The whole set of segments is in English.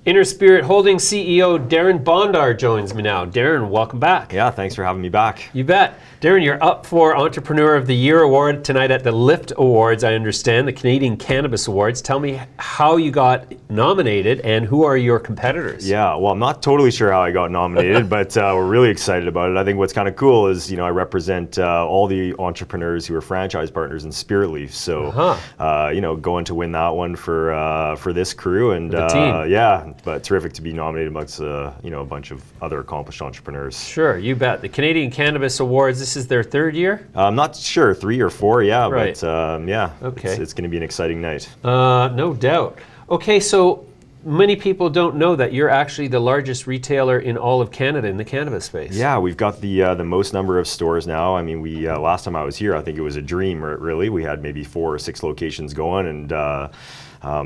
Inner Spirit Holdings CEO Darren Bondar joins me now. Darren, welcome back. Yeah, thanks for having me back. You bet. Darren, you're up for Entrepreneur of the Year award tonight at the Lift Awards, I understand, the Canadian Cannabis Awards. Tell me how you got nominated and who are your competitors? Yeah, well, I'm not totally sure how I got nominated, but we're really excited about it. I think what's kind of cool is, I represent all the entrepreneurs who are franchise partners in Spirit Leaf. So, going to win that one for this crew, and the team. Yeah, but terrific to be nominated amongst a bunch of other accomplished entrepreneurs. Sure, you bet. The Canadian Cannabis Awards. This is their third year? I'm not sure, 3 or 4, yeah, right. But yeah, okay. It's going to be an exciting night. No doubt. Okay, so many people don't know that you're actually the largest retailer in all of Canada in the cannabis space. Yeah, we've got the most number of stores now. I mean, we last time I was here, I think it was a dream, really. We had maybe 4 or 6 locations going, and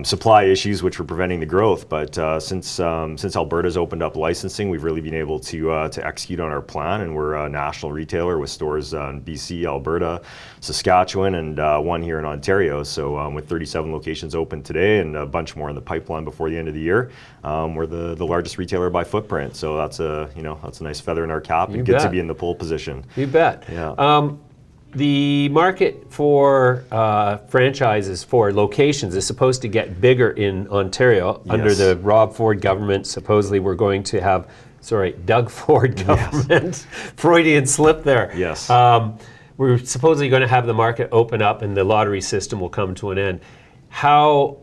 supply issues which were preventing the growth. But since Alberta's opened up licensing, we've really been able to execute on our plan, and we're a national retailer with stores in BC, Alberta, Saskatchewan, and 1 here in Ontario. So with 37 locations open today and a bunch more in the pipeline before the end of the year, we're the largest retailer by footprint. So that's a nice feather in our cap, and good to be in the pole position. You bet. Yeah. The market for franchises, for locations, is supposed to get bigger in Ontario. Yes. Under the Rob Ford government. Supposedly we're going to have, Doug Ford government. Yes. Freudian slip there. Yes. We're supposedly going to have the market open up and the lottery system will come to an end. How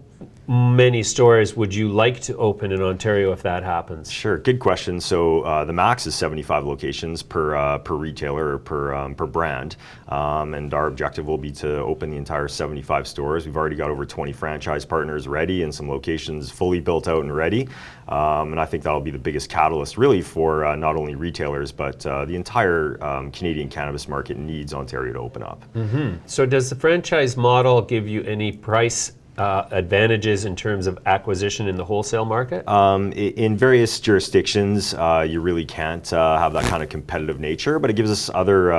many stores would you like to open in Ontario if that happens? Sure, good question. So the max is 75 locations per retailer or per brand, and our objective will be to open the entire 75 stores. We've already got over 20 franchise partners ready and some locations fully built out and ready, and I think that'll be the biggest catalyst really for not only retailers but the entire Canadian cannabis market needs Ontario to open up. Mm-hmm. So does the franchise model give you any price advantages in terms of acquisition in the wholesale market? In various jurisdictions, you really can't have that kind of competitive nature, but it gives us other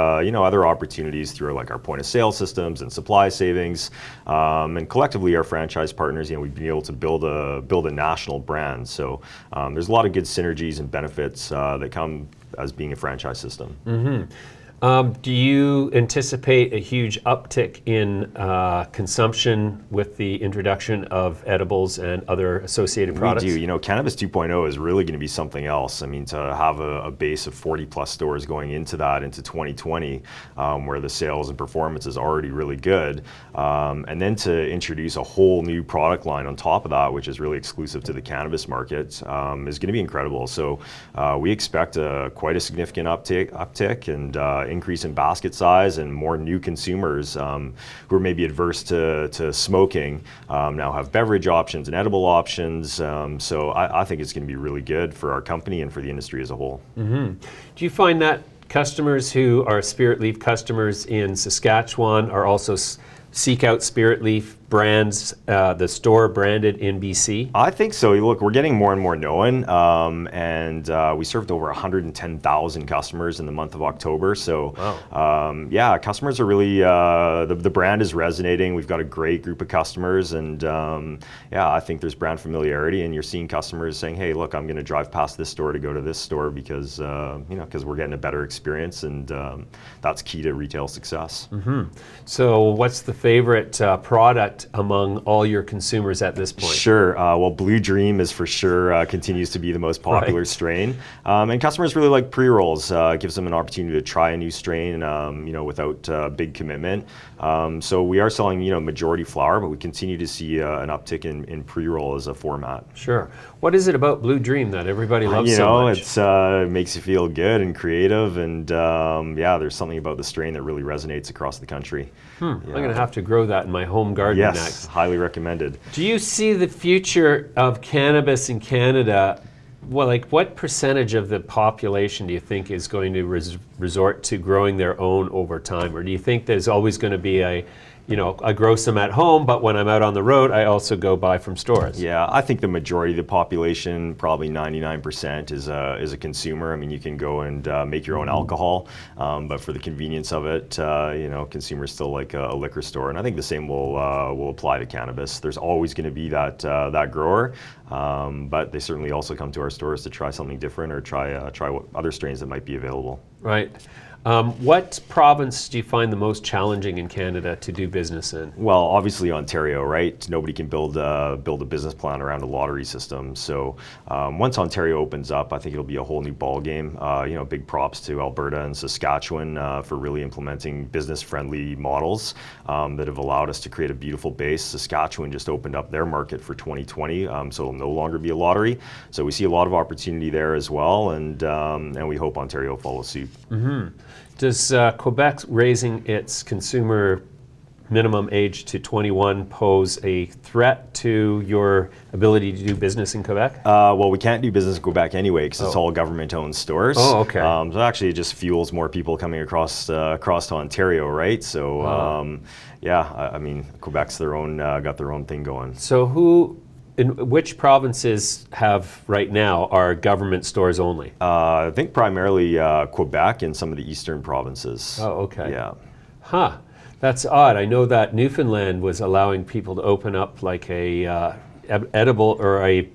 opportunities through like our point of sale systems and supply savings, and collectively our franchise partners, we've been able to build a national brand. So there's a lot of good synergies and benefits that come as being a franchise system. Mm-hmm. Do you anticipate a huge uptick in consumption with the introduction of edibles and other associated products? We do. Cannabis 2.0 is really going to be something else. I mean, to have a base of 40 plus stores going into 2020, where the sales and performance is already really good, and then to introduce a whole new product line on top of that, which is really exclusive to the cannabis market, is going to be incredible. So we expect quite a significant uptick and increase in basket size, and more new consumers who are maybe adverse to smoking now have beverage options and edible options. So I think it's going to be really good for our company and for the industry as a whole. Mm-hmm. Do you find that customers who are Spirit Leaf customers in Saskatchewan are also seek out Spirit Leaf brands, the store branded in BC? I think so. Look, we're getting more and more known, and we served over 110,000 customers in the month of October. So, wow. Customers are really, the brand is resonating. We've got a great group of customers, and I think there's brand familiarity, and you're seeing customers saying, hey, look, I'm going to drive past this store to go to this store because we're getting a better experience, and that's key to retail success. Mm-hmm. So what's the favorite product among all your consumers at this point? Sure. Well, Blue Dream is for sure continues to be the most popular strain, and customers really like pre-rolls. It gives them an opportunity to try a new strain, without big commitment. So we are selling, majority flower, but we continue to see an uptick in pre-roll as a format. Sure. What is it about Blue Dream that everybody loves so much? It makes you feel good and creative, and there's something about the strain that really resonates across the country. I'm going to have to grow that in my home garden next. Yes, highly recommended. Do you see the future of cannabis in Canada? Well, what percentage of the population do you think is going to resort to growing their own over time? Or do you think there's always going to be a I grow some at home, but when I'm out on the road, I also go buy from stores. Yeah, I think the majority of the population, probably 99%, is a consumer. I mean, you can go and make your own alcohol, but for the convenience of it, consumers still like a liquor store. And I think the same will apply to cannabis. There's always going to be that grower, but they certainly also come to our stores to try something different or try what other strains that might be available. Right. What province do you find the most challenging in Canada to do business in? Well, obviously Ontario, right? Nobody can build a business plan around a lottery system. So once Ontario opens up, I think it'll be a whole new ball game. Big props to Alberta and Saskatchewan for really implementing business-friendly models that have allowed us to create a beautiful base. Saskatchewan just opened up their market for 2020, so it'll no longer be a lottery. So we see a lot of opportunity there as well, and we hope Ontario follows suit. Mm-hmm. Does Quebec raising its consumer minimum age to 21 pose a threat to your ability to do business in Quebec? Well, we can't do business in Quebec anyway because it's all government-owned stores. Oh, okay. So actually, it just fuels more people coming across to Ontario, right? So, I mean, Quebec's got their own thing going. So in which provinces have right now are government stores only? I think primarily Quebec and some of the eastern provinces. Oh, okay. Yeah. Huh. That's odd. I know that Newfoundland was allowing people to open up like a edible or a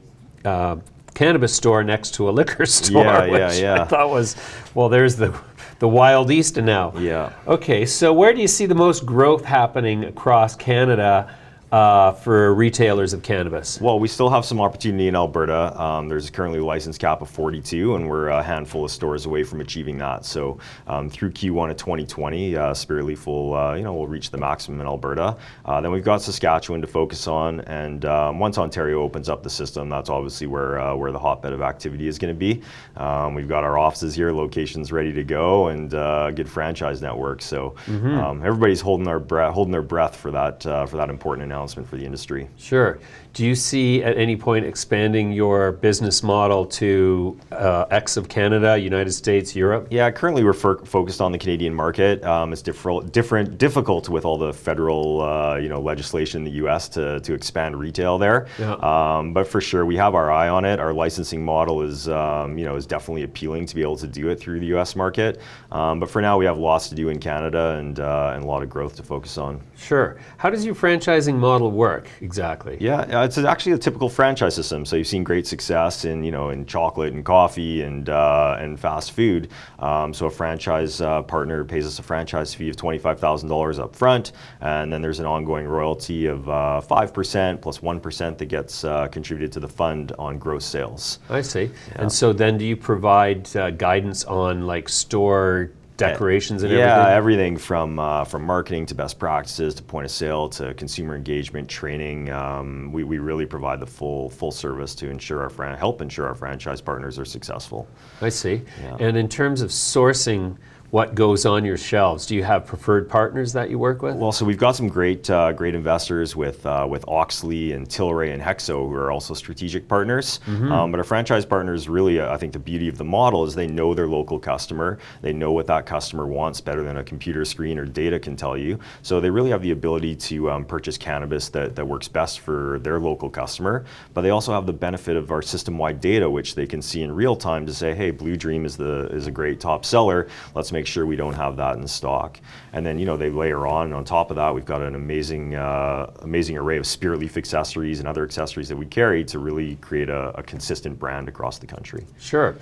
cannabis store next to a liquor store, which I thought was, well, there's the Wild East now. Yeah. Okay, so where do you see the most growth happening across Canada for retailers of cannabis? Well, we still have some opportunity in Alberta. There's currently a license cap of 42, and we're a handful of stores away from achieving that. So through Q1 of 2020, Spiritleaf will reach the maximum in Alberta. Then we've got Saskatchewan to focus on, and once Ontario opens up the system, that's obviously where the hotbed of activity is going to be. We've got our offices here, locations ready to go, and a good franchise network. So everybody's holding their breath for that important announcement for the industry. Sure. Do you see at any point expanding your business model to X of Canada, United States, Europe? Yeah, currently we're focused on the Canadian market. It's difficult with all the federal legislation in the U.S. to expand retail there. Yeah. But for sure, we have our eye on it. Our licensing model is definitely appealing to be able to do it through the U.S. market. But for now, we have lots to do in Canada and a lot of growth to focus on. Sure. How does your franchising model work exactly? Yeah, it's actually a typical franchise system. So you've seen great success in chocolate and coffee and fast food. So a franchise partner pays us a franchise fee of $25,000 up front, and then there's an ongoing royalty of 5% plus 1% that gets contributed to the fund on gross sales. I see. Yeah. And so then do you provide guidance on like store decorations and everything? Yeah, everything from marketing to best practices to point of sale to consumer engagement training. We really provide the full service to help ensure our franchise partners are successful. I see. Yeah. And in terms of sourcing what goes on your shelves, do you have preferred partners that you work with? Well, so we've got some great investors with Auxly and Tilray and Hexo, who are also strategic partners. But our franchise partners really, I think the beauty of the model is they know their local customer. They know what that customer wants better than a computer screen or data can tell you. So they really have the ability to purchase cannabis that works best for their local customer. But they also have the benefit of our system-wide data, which they can see in real time to say, hey, Blue Dream is a great top seller. Let's make sure we don't have that in stock. And then they layer on top of that, we've got an amazing array of Spiritleaf accessories and other accessories that we carry to really create a consistent brand across the country. Sure.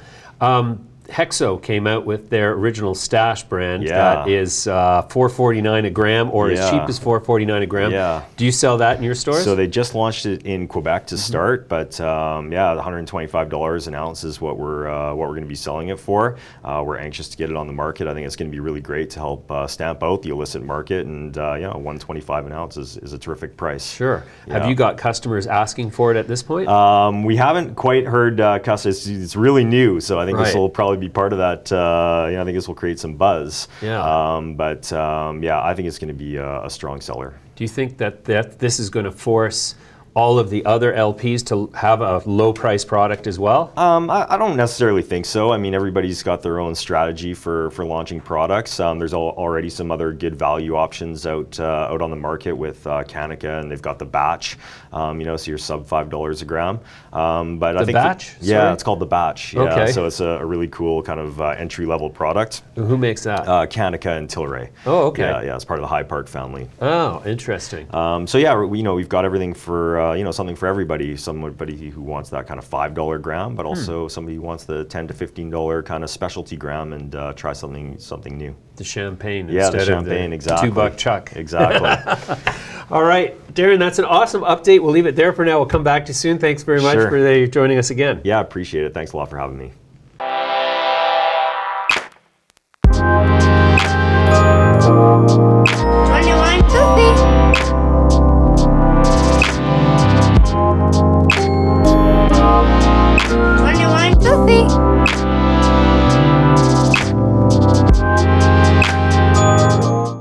Hexo came out with their original stash brand that is $4.49 a gram, or as cheap as $4.49 a gram. Yeah. Do you sell that in your stores? So they just launched it in Quebec to start, but $125 an ounce is what we're going to be selling it for. We're anxious to get it on the market. I think it's going to be really great to help stamp out the illicit market, and $125 an ounce is a terrific price. Sure. Yeah. Have you got customers asking for it at this point? We haven't quite heard customers. It's really new, so I think this will probably be part of that. I think this will create some buzz. Yeah. I think it's going to be a strong seller. Do you think that this is going to force all of the other LPs to have a low price product as well? I don't necessarily think so. I mean, everybody's got their own strategy for launching products. There's already some other good value options out on the market with Canica, and they've got the batch, so you're sub $5 a gram. But I think batch? Yeah, it's called the batch. Yeah, Okay. so it's a really cool kind of entry level product. Who makes that? Canica and Tilray. Oh, okay. Yeah, it's part of the High Park family. Oh, interesting. So yeah, we've got everything for something for everybody. Somebody who wants that kind of $5 gram, but also somebody who wants the $10 to $15 kind of specialty gram and try something new. The champagne Yeah, instead the champagne, of the exactly. $2 chuck. Exactly. All right, Darren, that's an awesome update. We'll leave it there for now. We'll come back to you soon. Thanks very much Sure. for joining us again. Yeah, appreciate it. Thanks a lot for having me. Join your line, Sophie.